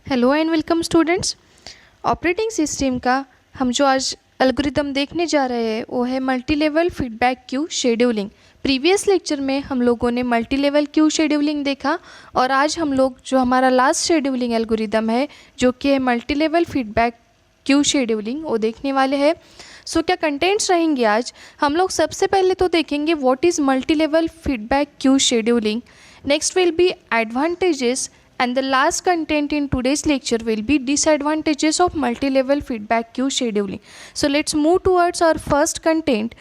Hello and welcome students. Operating system का हम जो आज एल्गोरिदम देखने जा रहे हैं वो है multi level feedback queue scheduling. Previous lecture में हम लोगों ने मल्टी लेवल क्यू शेड्यूलिंग देखा और आज हम लोग जो हमारा लास्ट शेड्यूलिंग एल्गोरिदम है जो कि है multi level feedback queue scheduling वो देखने वाले हैं। सो क्या कंटेंट्स रहेंगे आज? हम लोग सबसे पहले तो देखेंगे what is multi level feedback queue scheduling. Next will be advantages and the last content in today's lecture will be disadvantages of multi-level feedback queue scheduling. So let's move towards our first content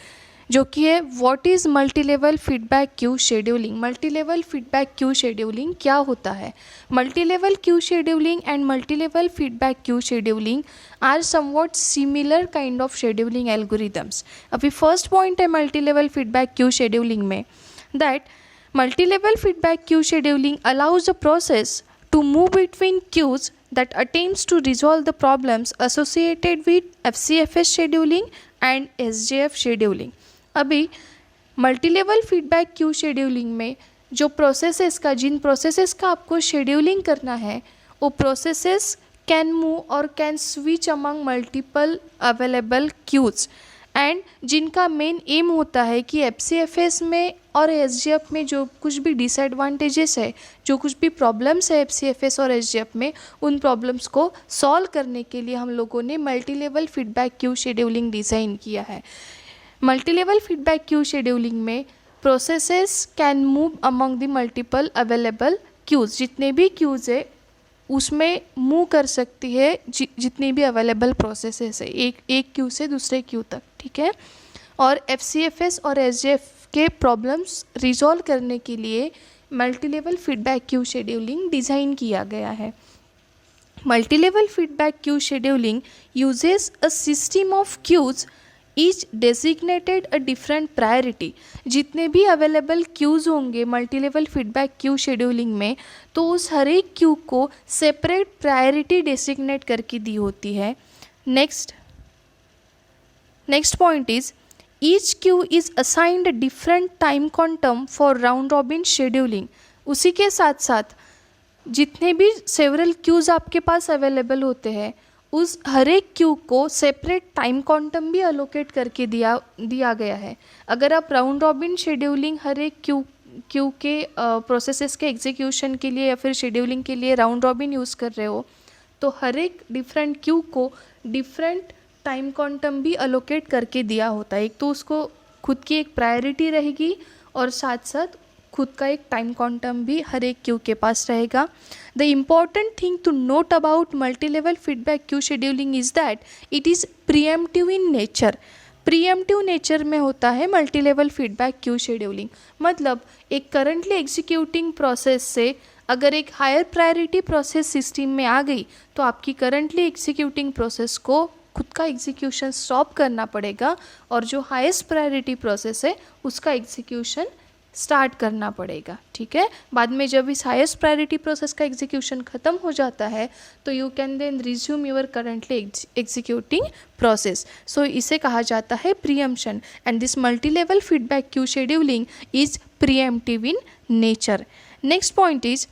जो कि है what is multi-level feedback queue scheduling. multi-level feedback queue scheduling क्या होता है? multi-level queue scheduling and multi-level feedback queue scheduling are somewhat similar kind of scheduling algorithms. अभी first point है multi-level feedback queue scheduling में that multi-level feedback queue scheduling allows the process to move between queues that attempts to resolve the problems associated with FCFS scheduling and SJF scheduling. अभी multi-level feedback queue scheduling में जो processes का जिन processes का आपको scheduling करना है वो processes can move और can switch among multiple available queues and जिनका मेन एम होता है कि FCFS में और SJF में जो कुछ भी डिसएडवांटेजेस है, जो कुछ भी प्रॉब्लम्स है FCFS और SJF में, उन प्रॉब्लम्स को सॉल्व करने के लिए हम लोगों ने multi level feedback queue scheduling design किया है। Multi level feedback queue scheduling में processes can move among the multiple available queues, जितने भी क्यूज़ है उसमें मूव कर सकती है जितनी भी अवेलेबल प्रोसेसेस है एक क्यू से दूसरे क्यू तक, ठीक है। और FCFS और SJF के प्रॉब्लम्स रिजॉल्व करने के लिए multi level feedback queue scheduling design किया गया है। Multi level feedback queue scheduling uses a system of queues each designated a different priority. जितने भी अवेलेबल क्यूज़ होंगे multi level feedback queue scheduling में तो उस हर एक क्यू को सेपरेट प्रायोरिटी डेजिग्नेट करके दी होती है। Next point is each Q is assigned different time quantum for round robin scheduling. उसी के साथ साथ जितने भी सेवरल क्यूज़ आपके पास अवेलेबल होते हैं उस हर एक क्यू को सेपरेट टाइम क्वांटम भी अलोकेट करके दिया गया है। अगर आप राउंड रॉबिन शेड्यूलिंग हर एक क्यू के प्रोसेसेस के एग्जीक्यूशन के लिए या फिर शेड्यूलिंग के लिए राउंड रॉबिन यूज़ कर रहे हो तो हर एक डिफरेंट क्यू को डिफरेंट टाइम क्वांटम भी अलोकेट करके दिया होता है। एक तो उसको खुद की एक प्रायोरिटी रहेगी और साथ साथ खुद का एक टाइम क्वांटम भी हर एक क्यू के पास रहेगा। The important thing to note about multi level feedback queue scheduling is that it is preemptive in nature. Preemptive nature में होता है multi level feedback queue scheduling. मतलब एक करंटली एग्जीक्यूटिंग प्रोसेस से अगर एक हायर प्रायोरिटी प्रोसेस सिस्टम में आ गई तो आपकी करंटली एग्जीक्यूटिंग प्रोसेस को खुद का एग्जीक्यूशन स्टॉप करना पड़ेगा और जो हाईएस्ट प्रायोरिटी प्रोसेस है उसका एग्जीक्यूशन स्टार्ट करना पड़ेगा, ठीक है। बाद में जब इस हाईएस्ट प्रायोरिटी प्रोसेस का एग्जीक्यूशन ख़त्म हो जाता है तो you can then resume your currently executing process. So इसे कहा जाता है preemption and this multi level feedback queue scheduling is preemptive in nature. Next point is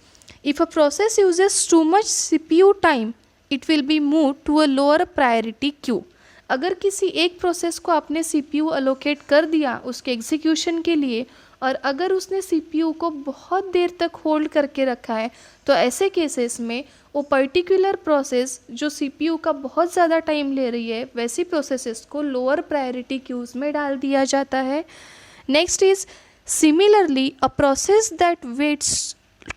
if a process uses too much CPU time it will be move to a lower priority queue. अगर किसी एक process को आपने CPU allocate कर दिया उसके execution के लिए और अगर उसने CPU को बहुत देर तक होल्ड करके रखा है तो ऐसे केसेस में वो पर्टिकुलर प्रोसेस जो CPU का बहुत ज़्यादा टाइम ले रही है वैसी प्रोसेसेस को लोअर प्रायोरिटी क्यूज़ में डाल दिया जाता है। Next is similarly a process that waits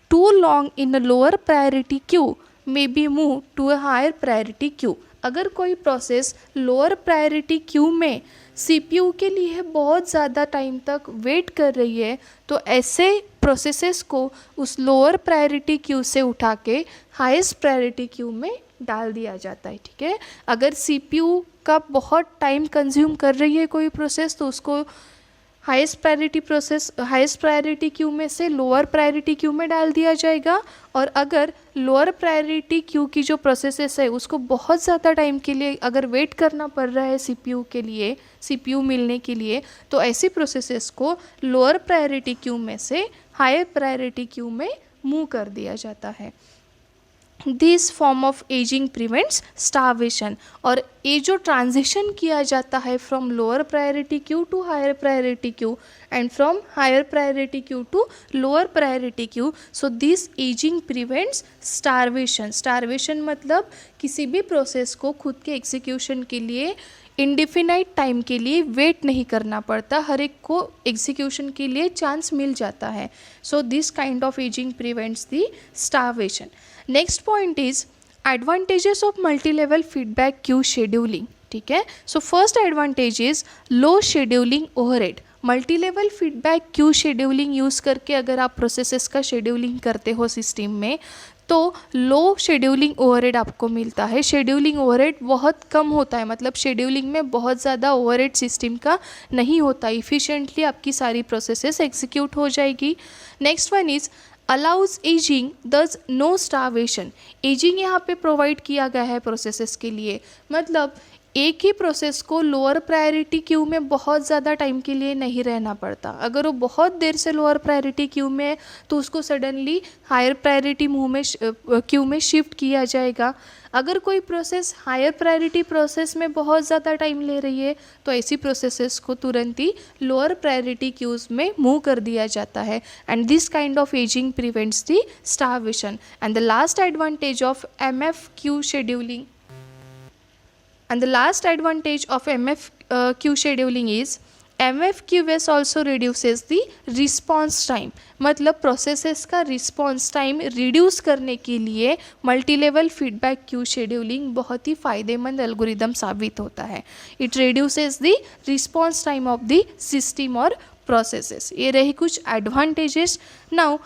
too long in a lower priority queue may be move to a higher priority queue. अगर कोई प्रोसेस लोअर प्रायोरिटी क्यू में CPU के लिए बहुत ज़्यादा टाइम तक वेट कर रही है तो ऐसे प्रोसेसेस को उस लोअर प्रायोरिटी क्यू से उठा के हाईएस्ट प्रायोरिटी क्यू में डाल दिया जाता है, ठीक है। अगर CPU का बहुत टाइम कंज्यूम कर रही है कोई प्रोसेस तो उसको हाईएस्ट प्रायोरिटी क्यू में से लोअर प्रायोरिटी क्यू में डाल दिया जाएगा और अगर लोअर प्रायोरिटी क्यू की जो प्रोसेसेस है उसको बहुत ज़्यादा टाइम के लिए अगर वेट करना पड़ रहा है CPU मिलने के लिए तो ऐसी प्रोसेसेस को लोअर प्रायोरिटी क्यू में से हायर प्रायोरिटी क्यू में मूव कर दिया जाता है। This form of aging prevents starvation. और ये जो ट्रांजिशन किया जाता है from lower priority queue to higher priority queue and from higher priority queue to lower priority queue, so this aging prevents starvation. Starvation मतलब किसी भी प्रोसेस को खुद के एग्जीक्यूशन के लिए इंडिफिनाइट टाइम के लिए वेट नहीं करना पड़ता, हर एक को एग्जीक्यूशन के लिए चांस मिल जाता है। So this kind of aging prevents the starvation. Next point is advantages of multi level feedback queue scheduling. ठीक है, so first advantage is low scheduling overhead. Multi level feedback queue scheduling use करके अगर आप processes का scheduling करते हो system में, तो लो शेड्यूलिंग ओवरहेड आपको मिलता है। शेड्यूलिंग ओवरहेड बहुत कम होता है, मतलब शेड्यूलिंग में बहुत ज़्यादा ओवरहेड सिस्टम का नहीं होता, इफ़िशिएंटली आपकी सारी प्रोसेसेस एग्जीक्यूट हो जाएगी। Next one is allows ageing दस नो स्टार्वेशन। एजिंग यहाँ पे प्रोवाइड किया गया है प्रोसेसेस के लिए, मतलब एक ही प्रोसेस को लोअर प्रायोरिटी क्यू में बहुत ज़्यादा टाइम के लिए नहीं रहना पड़ता। अगर वो बहुत देर से लोअर प्रायोरिटी क्यू में है तो उसको सडनली हायर प्रायोरिटी क्यू में शिफ्ट किया जाएगा। अगर कोई प्रोसेस हायर प्रायोरिटी प्रोसेस में बहुत ज़्यादा टाइम ले रही है तो ऐसी प्रोसेसेस को तुरंत ही लोअर प्रायोरिटी क्यूज़ में मूव कर दिया जाता है। And this kind of aging prevents the starvation. And the last advantage of MFQ scheduling and the last advantage of MFQ scheduling is MFQS also reduces the response time। मतलब processes का response time reduce करने के लिए multi level feedback queue scheduling बहुत ही फ़ायदेमंद algorithm साबित होता है। It reduces the response time of the system और प्रोसेसेस। ये रही कुछ एडवांटेजेस। नाउ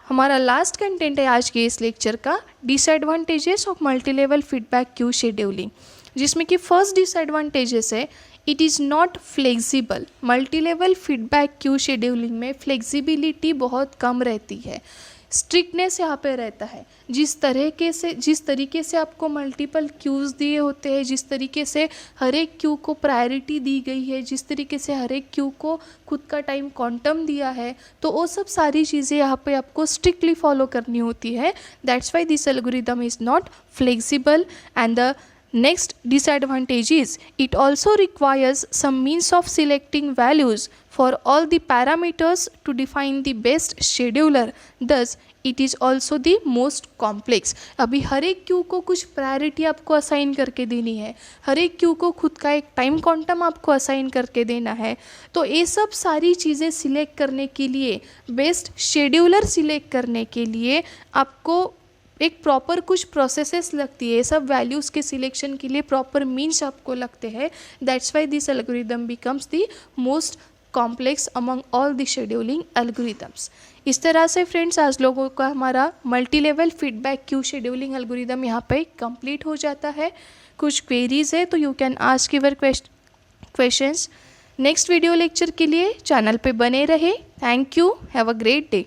हमारा लास्ट कंटेंट है आज के इस लेक्चर का, disadvantages of multi level feedback queue scheduling, जिसमें कि फर्स्ट डिसएडवांटेजेस है it is not flexible. Multi level feedback queue scheduling में फ्लेक्सिबिलिटी बहुत कम रहती है, स्ट्रिक्टनेस यहाँ पे रहता है। जिस तरीके से आपको मल्टीपल क्यूज़ दिए होते हैं, जिस तरीके से हर एक क्यू को प्रायोरिटी दी गई है, जिस तरीके से हर एक क्यू को खुद का टाइम क्वांटम दिया है, तो वो सब सारी चीज़ें यहाँ पे आपको स्ट्रिक्टली फॉलो करनी होती है। That's why this algorithm is not flexible. And the next disadvantage is it also requires some means of selecting values for all the parameters to define the best scheduler, thus it is also the most complex। अभी हर एक Q को कुछ priority आपको assign करके देनी है, हर एक Q को खुद का एक टाइम क्वांटम आपको असाइन करके देना है, तो ये सब सारी चीज़ें सिलेक्ट करने के लिए, बेस्ट शेड्यूलर सिलेक्ट करने के लिए आपको एक प्रॉपर कुछ प्रोसेसेस लगती है। सब वैल्यूज़ के सिलेक्शन के लिए प्रॉपर मीन्स आपको लगते हैं। That's why this algorithm becomes the most complex among all the scheduling algorithms. इस तरह से फ्रेंड्स आज लोगों का हमारा multi level feedback queue scheduling algorithm यहाँ पे कंप्लीट हो जाता है। कुछ क्वेरीज है तो you can ask your questions. Next video lecture के लिए चैनल पे बने रहे। Thank you, have a great day.